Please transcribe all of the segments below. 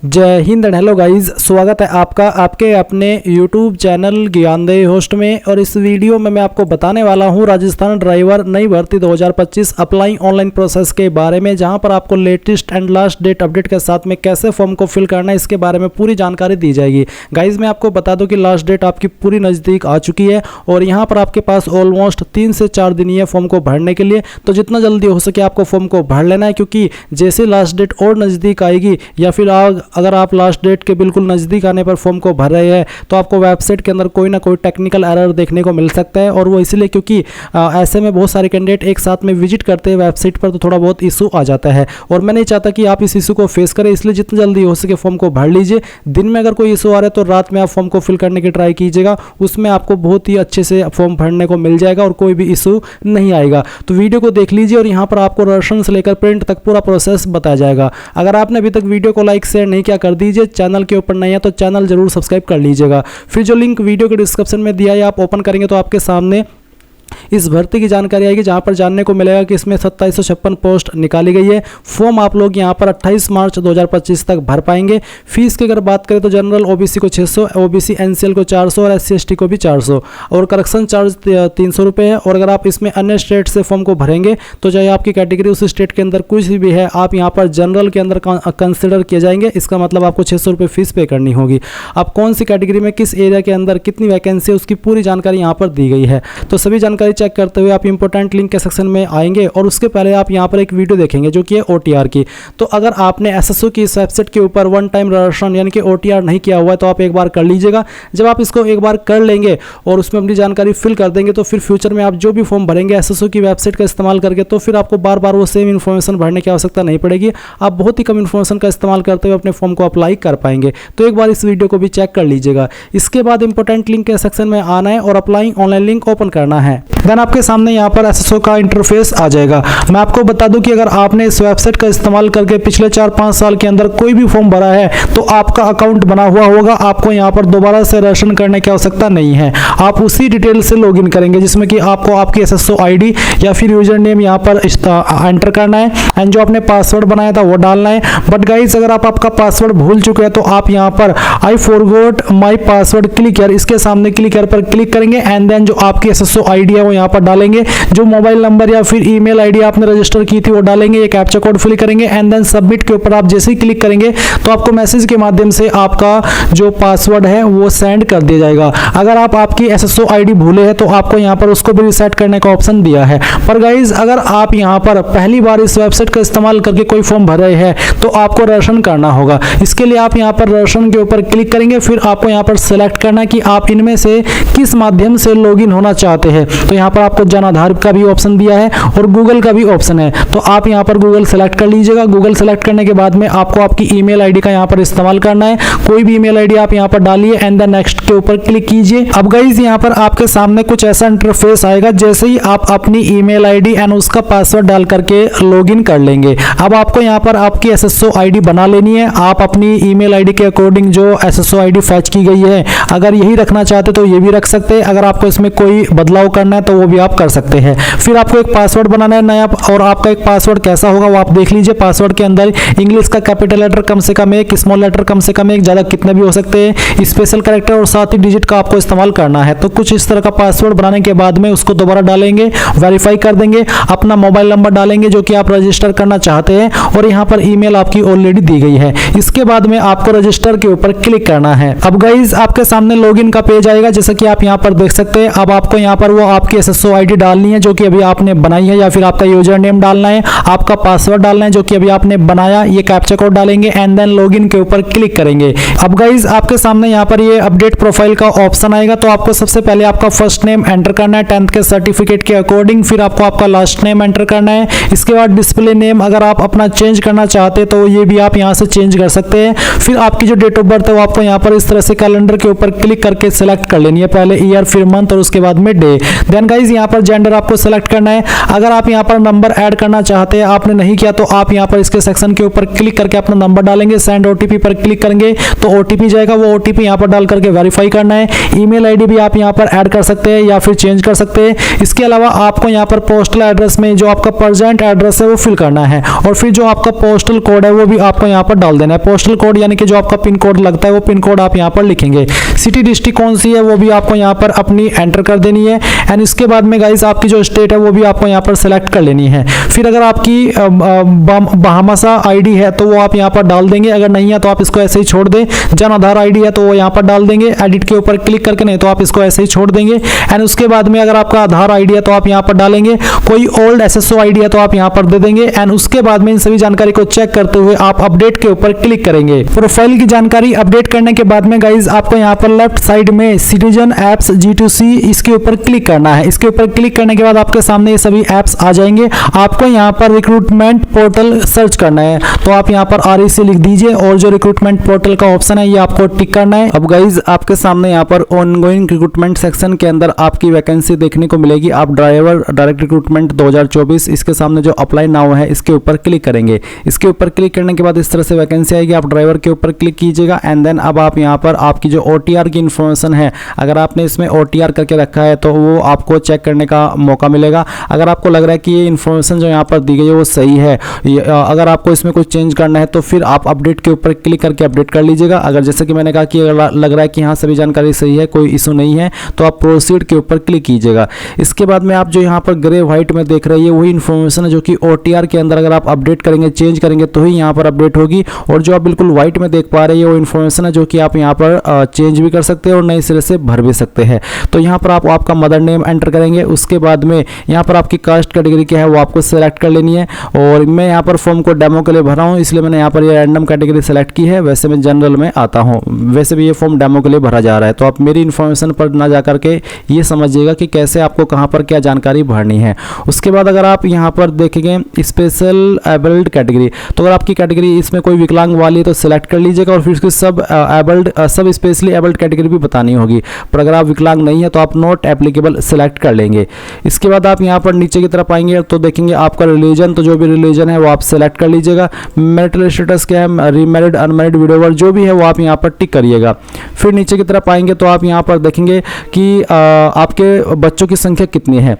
जय Hind and hello guys, स्वागत है आपका आपके अपने YouTube चैनल ज्ञानदेही होस्ट में। और इस वीडियो में मैं आपको बताने वाला हूं राजस्थान ड्राइवर नई भर्ती 2025 अप्लाई ऑनलाइन प्रोसेस के बारे में, जहां पर आपको latest and last date update के साथ में कैसे फॉर्म को फिल करना है इसके बारे में पूरी जानकारी दी जाएगी। गाइज मैं आपको बता दूं कि लास्ट डेट आपकी पूरी नज़दीक आ चुकी है और यहाँ पर आपके पास ऑलमोस्ट 3 से 4 दिन ही है फॉर्म को भरने के लिए। तो जितना जल्दी हो सके आपको फॉर्म को भर लेना है, क्योंकि जैसे लास्ट डेट और नज़दीक आएगी या फिर अगर आप लास्ट डेट के बिल्कुल नज़दीक आने पर फॉर्म को भर रहे हैं तो आपको वेबसाइट के अंदर कोई ना कोई टेक्निकल एरर देखने को मिल सकता है। और वो इसलिए क्योंकि ऐसे में बहुत सारे कैंडिडेट एक साथ में विजिट करते हैं वेबसाइट पर, तो थोड़ा बहुत इशू आ जाता है और मैं नहीं चाहता कि आप इस इशू को फेस करें, इसलिए जितना जल्दी हो सके फॉर्म को भर लीजिए। दिन में अगर कोई इशू आ रहा है तो रात में आप फॉर्म को फिल करने की ट्राई कीजिएगा, उसमें आपको बहुत ही अच्छे से फॉर्म भरने को मिल जाएगा और कोई भी इशू नहीं आएगा। तो वीडियो को देख लीजिए और यहाँ पर आपको राशन से लेकर प्रिंट तक पूरा प्रोसेस बताया जाएगा। अगर आपने अभी तक वीडियो को लाइक शेयर नहीं किया कर दीजिए, चैनल के ऊपर नहीं है तो चैनल जरूर सब्सक्राइब कर लीजिएगा। फिर जो लिंक वीडियो के डिस्क्रिप्शन में दिया है आप ओपन करेंगे तो आपके सामने इस भर्ती की जानकारी आएगी, जहां पर जानने को मिलेगा कि इसमें 2756 पोस्ट निकाली गई है। फॉर्म आप लोग यहां पर 28 मार्च 2025 तक भर पाएंगे। फीस की अगर बात करें तो जनरल ओबीसी को 600, ओबीसी एनसीएल को 400 और एससी एसटी को भी 400 और करेक्शन चार्ज 300 रुपये है। और अगर आप इसमें अन्य स्टेट से फॉर्म को भरेंगे तो चाहे आपकी कैटेगरी उस स्टेट के अंदर कुछ भी है, आप यहाँ पर जनरल के अंदर कंसिडर किए जाएंगे। इसका मतलब आपको 600 रुपये फीस पे करनी होगी। आप कौन सी कैटेगरी में किस एरिया के अंदर कितनी वैकेंसी है उसकी पूरी जानकारी यहाँ पर दी गई है। तो सभी जानकारी चेक करते हुए आप इंपॉर्टेंट लिंक के सेक्शन में आएंगे और उसके पहले आप यहां पर एक वीडियो देखेंगे जो कि है ओटीआर की। तो अगर आपने एसएसओ की इस वेबसाइट के ऊपर वन टाइम रजिस्ट्रेशन यानी कि ओटीआर नहीं किया हुआ है तो आप एक बार कर लीजिएगा। जब आप इसको एक बार कर लेंगे और उसमें अपनी जानकारी फिल कर देंगे तो फिर फ्यूचर में आप जो भी फॉर्म भरेंगे एसएसओ की वेबसाइट का इस्तेमाल करके, तो फिर आपको बार बार वो सेम इन्फॉर्मेशन भरने की आवश्यकता नहीं पड़ेगी। आप बहुत ही कम इन्फॉर्मेशन का इस्तेमाल करते हुए अपने फॉर्म को अप्लाई कर पाएंगे। तो एक बार इस वीडियो को भी चेक कर लीजिएगा। इसके बाद इंपॉर्टेंट लिंक के सेक्शन में आना है और अप्लाई ऑनलाइन लिंक ओपन करना है। देन आपके सामने यहाँ पर एसएसओ का इंटरफेस आ जाएगा। मैं आपको बता दूं कि अगर आपने इस वेबसाइट का इस्तेमाल करके पिछले 4-5 साल के अंदर कोई भी फॉर्म भरा है तो आपका अकाउंट बना हुआ होगा। आपको यहाँ पर दोबारा से रजिस्ट्रेशन करने की आवश्यकता नहीं है। आप उसी डिटेल से लॉगिन करेंगे जिसमें कि आपको आपकी एसएसओ आईडी या फिर यूजर नेम यहाँ पर एंटर करना है एंड जो आपने पासवर्ड बनाया था वो डालना है। बट गाइस अगर आप आपका पासवर्ड भूल चुके हैं तो आप यहाँ पर I forgot my password click here, इसके सामने क्लिक हियर पर क्लिक करेंगे एंड देन जो आपकी एसएसओ आईडी है वो यहाँ पर डालेंगे। जो मोबाइल नंबर या फिर ईमेल आईडी आपने रजिस्टर की थी वो डालेंगे, ये कैप्चा कोड फिल करेंगे एंड देन सबमिट के ऊपर आप जैसे ही क्लिक करेंगे तो आपको मैसेज के माध्यम से आपका जो पासवर्ड है वो सेंड कर दिया जाएगा। अगर आप आपकी एसएसओ आईडी भूले हैं तो आपको यहाँ पर उसको भी रिसेट करने का ऑप्शन दिया है। पर गाइज अगर आप यहाँ पर पहली बार इस वेबसाइट का इस्तेमाल करके कोई फॉर्म भर रहे हैं तो आपको रजिस्ट्रेशन करना होगा। इसके लिए आप यहाँ पर रजिस्ट्रेशन के ऊपर क्लिक करेंगे, फिर आपको यहाँ पर सेलेक्ट करना है कि आप इनमें से किस माध्यम से लॉगिन होना चाहते हैं। तो यहाँ पर आपको जन आधार का भी ऑप्शन दिया है और गूगल का भी ऑप्शन है, तो आप यहाँ पर गूगल सेलेक्ट कर लीजिएगा। गूगल सेलेक्ट करने के बाद में आपको आपकी ईमेल आईडी का यहाँ पर इस्तेमाल करना है। कोई भी ईमेल आईडी आप यहाँ पर डालिए एंड देन नेक्स्ट के ऊपर क्लिक कीजिए। अब गाइस यहाँ पर आपके सामने कुछ ऐसा इंटरफेस आएगा। जैसे ही आप अपनी ईमेल आईडी एंड उसका पासवर्ड डाल करके लॉगिन कर लेंगे, अब आपको यहाँ पर आपकी एसएसओ आईडी बना लेनी है। आप अपनी ईमेल आईडी के अकॉर्डिंग जो एसएसओ आईडी फैच की गई है, अगर यही रखना चाहते तो ये भी रख सकते हैं। अगर आपको इसमें कोई बदलाव करना है तो वो भी आप कर सकते हैं। फिर आपको एक पासवर्ड बनाना है नया, और आपका एक पासवर्ड कैसा होगा वो आप देख लीजिए। पासवर्ड के अंदर इंग्लिश का कैपिटल लेटर कम से कम एक, स्मॉल लेटर कम से कम एक, ज़्यादा कितने भी हो सकते हैं, स्पेशल कैरेक्टर और साथ ही डिजिट का आपको इस्तेमाल करना है। तो कुछ इस तरह का पासवर्ड बनाने के बाद में उसको दोबारा डालेंगे, वेरीफाई कर देंगे, अपना मोबाइल नंबर डालेंगे जो कि आप रजिस्टर करना चाहते हैं और यहाँ पर ईमेल आपकी ऑलरेडी दी गई है। इसके बाद में आपको रजिस्टर के ऊपर क्लिक करना है। अब गाइज आपके सामने लॉगिन का पेज आएगा, जैसा कि आप यहाँ पर देख सकते हैं। अब आपको यहाँ पर वो आपकी एसएसओ आईडी डालनी है जो कि अभी आपने बनाई है, या फिर आपका यूजर नेम डालना है, आपका पासवर्ड डालना है जो कि अभी आपने बनाया, ये कैप्चा कोड डालेंगे एंड देन लॉगिन के ऊपर क्लिक करेंगे। अब गाइज आपके सामने यहाँ पर ये अपडेट प्रोफाइल का ऑप्शन आएगा। तो आपको सबसे पहले आपका फर्स्ट नेम एंटर करना है 10th के सर्टिफिकेट के अकॉर्डिंग, फिर आपको आपका लास्ट नेम एंटर करना है। इसके बाद डिस्प्ले नेम अगर आप अपना चेंज करना चाहते हैं तो ये भी आप यहाँ से चेंज कर सकते हैं। फिर आपकी जो डेट ऑफ बर्थ है वो आपको यहाँ पर इस तरह से कैलेंडर के ऊपर क्लिक करके सिलेक्ट कर लेनी है, पहले ईयर फिर मंथ और उसके बाद में डे। देन गाइज यहाँ पर जेंडर आपको सेलेक्ट करना है। अगर आप यहाँ पर नंबर ऐड करना चाहते हैं, आपने नहीं किया तो आप यहाँ पर इसके सेक्शन के ऊपर क्लिक करके अपना नंबर डालेंगे, सेंड ओटीपी पर क्लिक करेंगे तो ओटीपी जाएगा, वो ओटीपी यहाँ पर डाल करके वेरीफाई करना है। ईमेल आईडी भी आप यहाँ पर ऐड कर सकते हैं या फिर चेंज कर सकते हैं। इसके अलावा आपको यहाँ पर पोस्टल एड्रेस में जो आपका प्रेजेंट एड्रेस है वो फिल करना है, और फिर जो आपका पोस्टल कोड है वो भी आपको यहाँ पर डाल देना है। पोस्टल कोड यानी कि जो आपका पिन कोड लगता है वो पिन कोड आप यहाँ पर लिखेंगे। सिटी डिस्ट्रिक्ट कौन सी है वो भी आपको यहाँ पर अपनी एंटर कर देनी है। एंड इसके बाद में गाइस आपकी जो स्टेट है वो भी आपको यहाँ पर सेलेक्ट कर लेनी है। फिर अगर आपकी बहामासा आईडी है तो वो आप यहाँ पर डाल देंगे, अगर नहीं है तो आप इसको ऐसे ही छोड़ दें। जन आधार आईडी है तो वो यहाँ पर डाल देंगे, एडिट के ऊपर क्लिक करके, नहीं तो आप इसको ऐसे ही छोड़ देंगे। एंड उसके बाद में अगर आपका आधार आईडी है तो आप यहाँ पर डालेंगे, कोई ओल्ड एसएसओ आईडी है तो आप यहाँ पर दे देंगे। एंड उसके बाद में इन सभी जानकारी को चेक करते हुए आप अपडेट के ऊपर क्लिक करेंगे। प्रोफाइल की जानकारी अपडेट करने के बाद में गाइज आपको यहाँ पर लेफ्ट साइड में सिटीजन एप्स G2C इसके ऊपर क्लिक करना है। इसके ऊपर क्लिक करने के बाद आपके सामने ये सभी एप्स आ जाएंगे। आपको यहाँ पर रिक्रूटमेंट पोर्टल सर्च करना है, तो आप यहाँ पर REC लिख दीजिए और जो रिक्रूटमेंट पोर्टल का ऑप्शन है ये आपको टिक करना है। अब गाइज आपके सामने यहाँ पर ऑनगोइंग रिक्रूटमेंट सेक्शन के अंदर आपकी वैकेंसी देखने को मिलेगी। आप ड्राइवर डायरेक्ट रिक्रूटमेंट 2024 इसके सामने जो अप्लाई नाउ है इसके ऊपर क्लिक करेंगे। इसके ऊपर क्लिक करने के बाद इस तरह से वैकेंसी आएगी। आप ड्राइवर के ऊपर क्लिक कीजिएगा एंड देन अब आप यहाँ पर आपकी जो OTR की इन्फॉर्मेशन है, अगर आपने इसमें OTR करके रखा है तो वो आपको चेक करने का मौका मिलेगा। अगर आपको लग रहा है कि ये इन्फॉर्मेशन जो यहाँ पर दी गई है वो सही है, अगर आपको इसमें कुछ चेंज करना है तो फिर आप अपडेट के ऊपर क्लिक करके अपडेट कर लीजिएगा। अगर जैसे कि मैंने कहा कि अगर लग रहा है कि हाँ सभी जानकारी सही है, कोई इशू नहीं है, तो आप प्रोसीड के ऊपर क्लिक कीजिएगा। इसके बाद में आप जो यहाँ पर ग्रे व्हाइट में देख रहे हैं वही इन्फॉर्मेशन है जो कि OTR के अंदर अगर आप अपडेट करेंगे, चेंज करेंगे तो ही यहाँ पर अपडेट होगी। और जो आप बिल्कुल व्हाइट में देख पा रहे हैं वो इन्फॉर्मेशन है जो कि आप यहाँ पर चेंज भी कर सकते हैं और नए सिरे से भर भी सकते हैं। तो यहाँ पर आप आपका मदर नेम एंटर करेंगे। उसके बाद में यहाँ पर आपकी कास्ट कैटेगरी क्या है वो आपको सेलेक्ट कर लेनी है। और मैं यहाँ पर फॉर्म को डेमो के लिए भरा हूँ इसलिए मैंने यहाँ पर ये रैंडम कैटेगरी सेलेक्ट की है। वैसे मैं जनरल में आता हूँ, वैसे भी ये फॉर्म डेमो के लिए भरा जा रहा है। तो आप मेरी इन्फॉर्मेशन पर ना जा करके ये समझिएगा कि कैसे आपको कहाँ पर क्या जानकारी भरनी है। उसके बाद अगर आप यहाँ पर देखेंगे स्पेशल एबल्ड कैटेगरी, तो अगर आपकी कैटेगरी इसमें कोई विकलांग वाली है तो सिलेक्ट कर लीजिएगा और फिर उसकी सब स्पेशली एबल्ड कैटेगरी भी बतानी होगी। पर अगर आप विकलांग नहीं है तो आप नॉट एप्लीकेबल सिलेक्ट कर लेंगे। इसके बाद आप यहाँ पर नीचे की तरफ आएंगे तो देखेंगे आपका रिलीजन, तो जो भी रिलीजन है वो आप सेलेक्ट कर लीजिएगा। मैरिटल स्टेटस क्या है, रीमैरिड, अनमैरिड, विडोवर, जो भी है वो आप यहाँ पर टिक करिएगा। फिर नीचे की तरफ आएंगे तो आप यहाँ पर देखेंगे कि आपके बच्चों की संख्या कितनी है।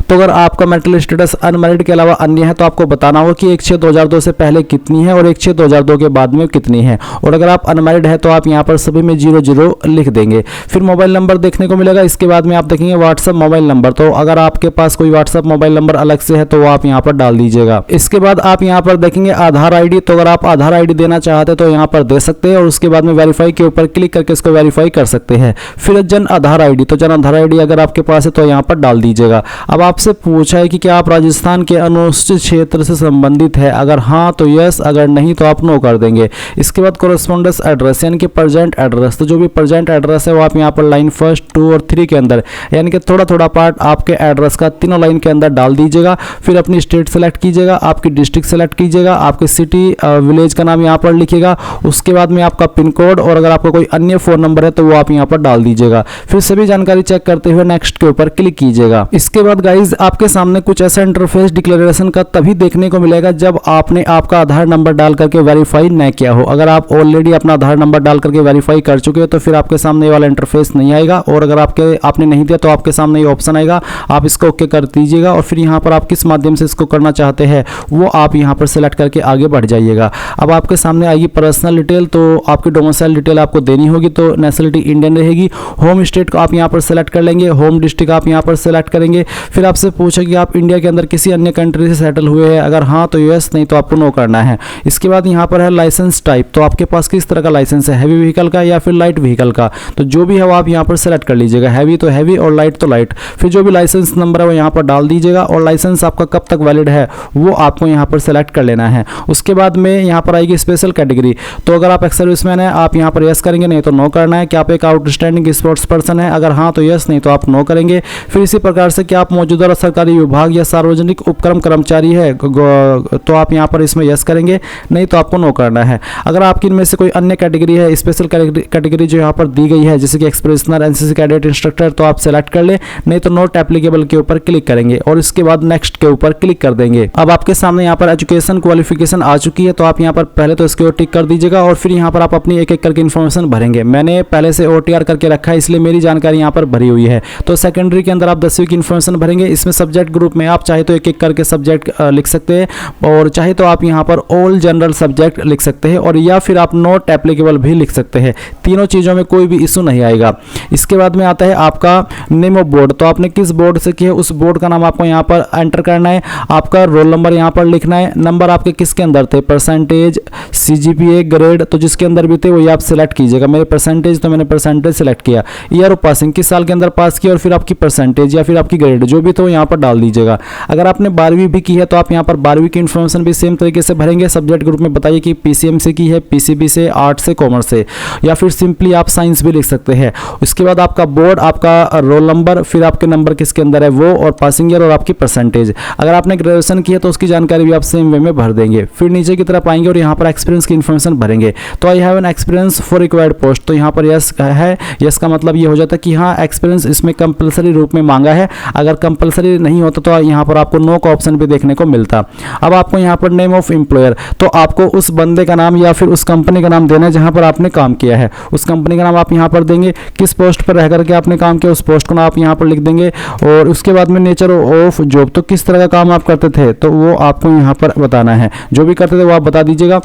तो अगर आपका मैरिटल स्टेटस अनमैरिड के अलावा अन्य है तो आपको बताना होगा कि 1/6/2002 से पहले कितनी है और 1/6/2002 के बाद में कितनी है। और अगर आप अनमैरिड है तो आप यहाँ पर सभी में 00 लिख देंगे। फिर मोबाइल नंबर देखने को मिलेगा। इसके बाद में आप देखेंगे व्हाट्सअप मोबाइल नंबर, तो अगर आपके पास कोई व्हाट्सअप मोबाइल नंबर अलग से है तो वो आप यहाँ पर डाल दीजिएगा। इसके बाद आप यहाँ पर देखेंगे आधार ID, तो अगर आप आधार ID देना चाहते हैं तो यहाँ पर दे सकते हैं और उसके बाद में वेरीफाई के ऊपर क्लिक करके इसको वेरीफाई कर सकते हैं। फिर जन आधार ID, तो जन आधार ID अगर आपके पास है तो यहाँ पर डाल दीजिएगा। अब आपसे पूछा है कि क्या आप राजस्थान के अनुसूचित क्षेत्र से संबंधित है, अगर हाँ तो यस, अगर नहीं तो आप नो कर देंगे। इसके बाद कोरेस्पोंडेंस एड्रेस यानी कि प्रेजेंट एड्रेस, तो जो भी प्रेजेंट एड्रेस है वो आप यहाँ पर लाइन 1, 2 और 3 के अंदर यानी कि थोड़ा थोड़ा पार्ट आपके एड्रेस का तीनों लाइन के अंदर डाल दीजिएगा। फिर अपनी स्टेट सेलेक्ट कीजिएगा, आपकी डिस्ट्रिक्ट सेलेक्ट कीजिएगा, आपके सिटी विलेज का नाम यहाँ पर लिखिएगा। उसके बाद में आपका पिन कोड और अगर आपका कोई अन्य फ़ोन नंबर है तो वो आप यहाँ पर डाल दीजिएगा। फिर सभी जानकारी चेक करते हुए नेक्स्ट के ऊपर क्लिक कीजिएगा। इसके बाद गाइज आपके सामने कुछ ऐसा इंटरफेस डिक्लेरेशन का तभी देखने को मिलेगा जब आपने आपका आधार नंबर डाल करके वेरीफाई न किया हो। अगर आप ऑलरेडी अपना आधार नंबर डाल करके वेरीफाई कर चुके हो तो फिर आपके सामने ये वाला इंटरफेस नहीं आएगा। और अगर आपने नहीं दिया तो आपके सामने ये ऑप्शन आएगा, आप इसको ओके कर दीजिएगा। और फिर यहाँ पर आप किस माध्यम से इसको करना चाहते हैं वो आप यहाँ पर सेलेक्ट करके आगे बढ़ जाइएगा। अब आपके सामने आएगी पर्सनल डिटेल, तो आपकी डोमिसाइल डिटेल आपको देनी होगी, तो नेशनलिटी इंडियन रहेगी। होम स्टेट को आप यहाँ पर सेलेक्ट कर लेंगे, होम डिस्ट्रिक्ट आप यहाँ पर सेलेक्ट करेंगे। फिर आपसे पूछेगी आप इंडिया के अंदर किसी अन्य कंट्री से सेटल हुए हैं, अगर हाँ तो यस, नहीं तो आपको नो करना है। इसके बाद यहाँ पर है लाइसेंस टाइप, तो आपके पास किस तरह का लाइसेंस है, हैवी व्हीकल का या फिर लाइट व्हीकल का, तो जो भी है वो आप यहाँ पर सेलेक्ट कर लीजिएगा। हैवी तो हैवी और लाइट तो लाइट। फिर जो भी लाइसेंस नंबर है वो यहाँ पर डाल दीजिएगा और लाइसेंस आपका कब तक वैलिड है वो आपको यहाँ पर सेलेक्ट कर लेना है। उसके बाद में यहाँ पर आएगी स्पेशल कैटेगरी, तो अगर आप एक्स सर्विसमैन है आप यहाँ पर यस करेंगे, नहीं तो नो करना है। क्या आप एक आउटस्टैंडिंग स्पोर्ट्स पर्सन है, अगर हाँ तो यस, नहीं तो आप नो करेंगे। फिर इसी प्रकार से क्या आप मौजूदा सरकारी विभाग या सार्वजनिक उपक्रम कर्मचारी है तो आप यहाँ पर इसमें यस करेंगे, नहीं तो आपको नो करना है। अगर आपकी इनमें से कोई अन्य कैटेगरी है, स्पेशल कैटेगरी जो यहाँ पर दी गई है जैसे कि एक्सप्रेशनर, एनसीसी कैडेट, इंस्ट्रक्टर, तो आप सेलेक्ट कर ले, नहीं तो नॉट एप्लीकेबल के ऊपर क्लिक करेंगे और इसके बाद नेक्स्ट के ऊपर क्लिक कर देंगे। अब आपके सामने यहाँ पर एजुकेशन क्वालिफिकेशन आ चुकी है, तो आप यहाँ पर पहले तो इसके ऊपर टिक कर दीजिएगा और फिर यहाँ पर आप अपनी एक एक करके इन्फॉर्मेशन भरेंगे। मैंने पहले से OTR करके रखा है इसलिए मेरी जानकारी यहाँ पर भरी हुई है। तो सेकेंडरी के अंदर आप 10वीं की इन्फॉर्मेशन भरेंगे। इसमें सब्जेक्ट ग्रुप में आप चाहे तो एक एक करके सब्जेक्ट लिख सकते हैं और चाहे तो आप यहाँ पर ऑल जनरल सब्जेक्ट लिख सकते हैं और या फिर आप नॉट एप्लीकेबल भी लिख सकते हैं। तीनों चीज़ों में कोई भी इशू नहीं आएगा। इसके बाद में आता है आपका नेम ऑफ बोर्ड। तो आपने किस बोर्ड से किया उस बोर्ड का नाम आपको यहाँ पर एंटर करना है। आपका रोल नंबर यहाँ पर लिखना है। नंबर आपके किसके अंदर थे, परसेंटेज, CGPA, ग्रेड, तो जिसके अंदर भी थे वही आप सिलेक्ट कीजिएगा। मेरे परसेंटेज, तो मैंने परसेंटेज सेलेक्ट किया। ईयर ऑफ पासिंग, किस साल के अंदर पास किया और फिर आपकी परसेंटेज या फिर आपकी ग्रेड जो भी तो यहाँ पर डाल दीजिएगा। अगर आपने 12वीं भी की है तो आप यहाँ पर 12वीं की इन्फॉर्मेशन भी सेम तरीके से भरेंगे। सब्जेक्ट ग्रुप में बताइए कि PCM से की है, PCB से, आर्ट से, कॉमर्स से, या फिर सिंपली आप साइंस भी लिख सकते हैं। उसके बाद आपका बोर्ड, आपका रोल नंबर, फिर आपके नंबर किसके अंदर है वो, और पासिंग ईयर और आपकी परसेंटेज। अगर आपने ग्रेजुएशन की है तो उसकी जानकारी भी आप सेम वे में भर देंगे। फिर नीचे की तरफ आएंगे और यहाँ पर एक्सपीरियंस की इन्फॉर्मेशन भरेंगे। तो I have an experience for required post, तो यहाँ पर यस है। यस का मतलब ये हो जाता है कि हाँ एक्सपीरियंस इसमें कंपलसरी रूप में मांगा है। अगर कंपलसरी नहीं होता तो यहाँ पर आपको नो का ऑप्शन भी देखने को मिलता। अब आपको यहाँ पर नेम ऑफ एम्प्लॉयर, तो आपको उस बंदे का नाम या फिर उस कंपनी का नाम देना है जहाँ पर आपने काम किया है। उस कंपनी का नाम आप यहाँ पर देंगे, किस पोस्ट पर रह करके आपने काम किया उस पोस्ट को नाम आप यहाँ पर लिख देंगे। और उसके बाद में नेचर ऑफ जॉब, तो किस तरह का काम आप करते थे तो वो आपको यहाँ पर बताना है। जो भी करते थे वो आप बता दीजिएगा।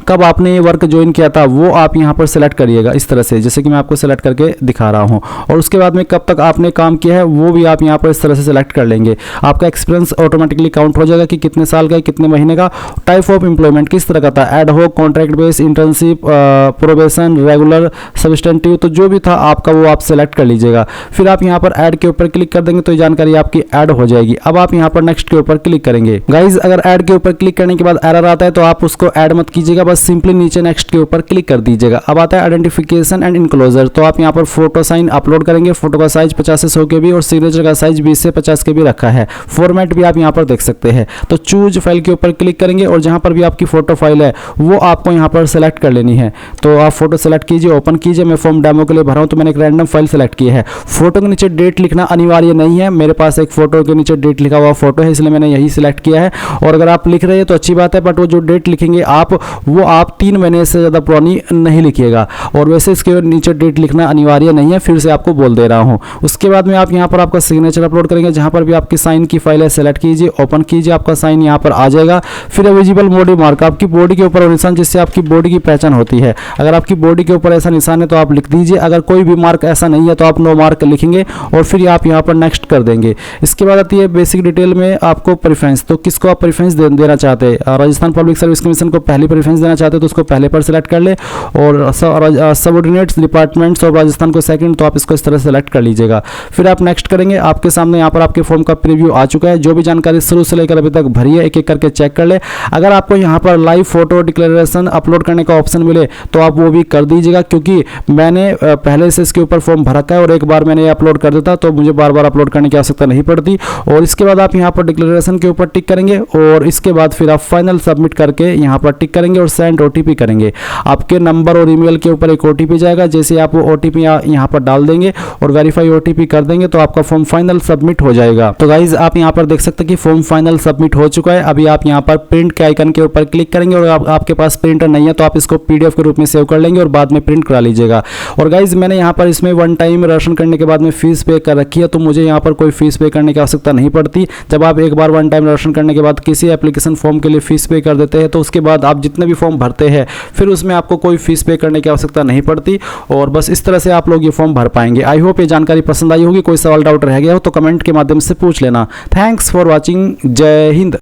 कब आपने ये वर्क ज्वाइन किया था वो आप यहाँ पर सेलेक्ट करिएगा इस तरह से, जैसे कि मैं आपको सेलेक्ट करके दिखा रहा हूँ। और उसके बाद में कब तक आपने काम किया है वो भी आप यहाँ पर इस तरह से सेलेक्ट कर लेंगे। आपका एक्सपीरियंस ऑटोमेटिकली काउंट हो जाएगा कि कितने साल का, कितने महीने का। टाइप ऑफ एम्प्लॉयमेंट किस तरह का था, एड होक, contract base, internship, probation, regular, substantive, तो जो भी था आपका वो आप सेलेक्ट कर लीजिएगा। फिर आप यहाँ पर ऐड के ऊपर क्लिक कर देंगे तो ये जानकारी आपकी ऐड हो जाएगी। अब आप यहाँ पर नेक्स्ट के ऊपर क्लिक करेंगे। गाइज अगर ऐड के ऊपर क्लिक करने के बाद एरर आता है तो आप उसको ऐड मत कीजिएगा, बस सिंपली नीचे नेक्स्ट के ऊपर क्लिक कर दीजिएगा। अब आता है आइडेंटिफिकेशन एंड इनक्लोजर, तो आप यहाँ पर फोटो साइन अपलोड करेंगे। फोटो का साइज 50 से 100 KB और सिग्नेचर का साइज 20 से 50 KB रखा है। फॉर्मेट भी आप यहाँ पर देख सकते हैं। तो चूज फाइल के ऊपर क्लिक करेंगे और जहाँ पर भी आपकी फोटो फाइल है वो आपको यहाँ पर सेलेक्ट कर लेनी है। तो आप फोटो सेलेक्ट कीजिए, ओपन कीजिए। मैं फॉर्म डेमो के लिए भरा हूँ तो मैंने एक रैंडम फाइल सेलेक्ट की है। फोटो के नीचे डेट लिखना अनिवार्य नहीं है। मेरे पास एक फोटो के नीचे डेट लिखा हुआ फोटो है इसलिए मैंने यही सिलेक्ट किया है। और अगर आप लिख रहे हैं तो अच्छी बात है, बट वो जो डेट लिखेंगे आप वो आप 3 महीने से ज़्यादा पुरानी नहीं लिखिएगा। और वैसे इसके नीचे डेट लिखना अनिवार्य नहीं है, फिर से आपको बोल दे रहा हूँ। उसके बाद में आप यहाँ पर आपका सिग्नेचर अपलोड करेंगे। जहाँ पर भी आपकी साइन की फाइल है सेलेक्ट कीजिए, ओपन कीजिए, आपका साइन यहाँ पर आ जाएगा। फिर विजिबल बॉडी मार्क, आपकी बॉडी के ऊपर निशान जिससे आपकी बॉडी की पहचान होती है। अगर आपकी बॉडी के ऊपर ऐसा निशान है तो आप लिख दीजिए। अगर कोई भी मार्क ऐसा नहीं है तो आप नो मार्क लिखेंगे और फिर आप यहाँ पर नेक्स्ट कर देंगे। इसके बाद आती है बेसिक डिटेल में आपको प्रेफरेंस, तो किसको आप प्रेफरेंस देना चाहते हैं। राजस्थान पब्लिक सर्विस कमीशन को पहली प्रेफरेंस देना चाहते हैं तो उसको पहले पर सेलेक्ट कर ले, और सबऑर्डिनेट्स डिपार्टमेंट्स और राजस्थान को सेकंड, तो आप इसको इस तरह सेलेक्ट कर लीजिएगा। फिर आप नेक्स्ट करेंगे। आपके सामने यहाँ पर आपके फॉर्म का प्रीव्यू आ चुका है। जो भी जानकारी शुरू से लेकर अभी तक भरी है एक एक करके चेक कर ले। अगर आपको यहाँ पर लाइव फोटो डिक्लेरेशन अपलोड करने का ऑप्शन मिले तो आप वो भी कर दीजिएगा, क्योंकि मैंने पहले से इसके ऊपर फॉर्म भरा है और एक बार मैंने अपलोड कर देता तो मुझे बार बार अपलोड करने की आवश्यकता नहीं पड़ती। और इसके बाद आप यहाँ पर डिक्लेरेशन के ऊपर टिक करेंगे और इसके बाद फिर आप फाइनल सबमिट करके यहाँ पर टिक करेंगे और सेंड OTP करेंगे। आपके नंबर और ईमेल के ऊपर एक OTP जाएगा। जैसे आप वो OTP यहाँ पर डाल देंगे और वेरीफाई OTP कर देंगे तो आपका फॉर्म फाइनल सबमिट हो जाएगा। तो गाइज आप यहाँ पर देख सकते हैं कि फॉर्म फाइनल सबमिट हो चुका है। अभी आप यहाँ पर प्रिंट के आइकन के ऊपर क्लिक करेंगे और आपके पास प्रिंटर नहीं है तो आप इसको PDF के रूप में सेव कर लेंगे और बाद में प्रिंट करा लीजिएगा। और गाइज मैंने यहाँ पर इसमें 1 टाइम राशन करने के बाद में फीस पे कर रखी है, तो मुझे यहाँ पर कोई फीस पे करने की आवश्यकता नहीं पड़ती। जब आप एक बार 1 टाइम राशन करने के बाद किसी एप्लीकेशन फॉर्म के लिए फीस पे कर देते हैं तो उसके बाद आप जितने भी फॉर्म भरते हैं फिर उसमें आपको कोई फीस पे करने की आवश्यकता नहीं पड़ती। और बस इस तरह से आप लोग ये फॉर्म भर पाएंगे। आई होप ये जानकारी पसंद आई होगी। कोई सवाल डाउट रह गया हो तो कमेंट के माध्यम से पूछ लेना। Thanks for watching. जय हिंद।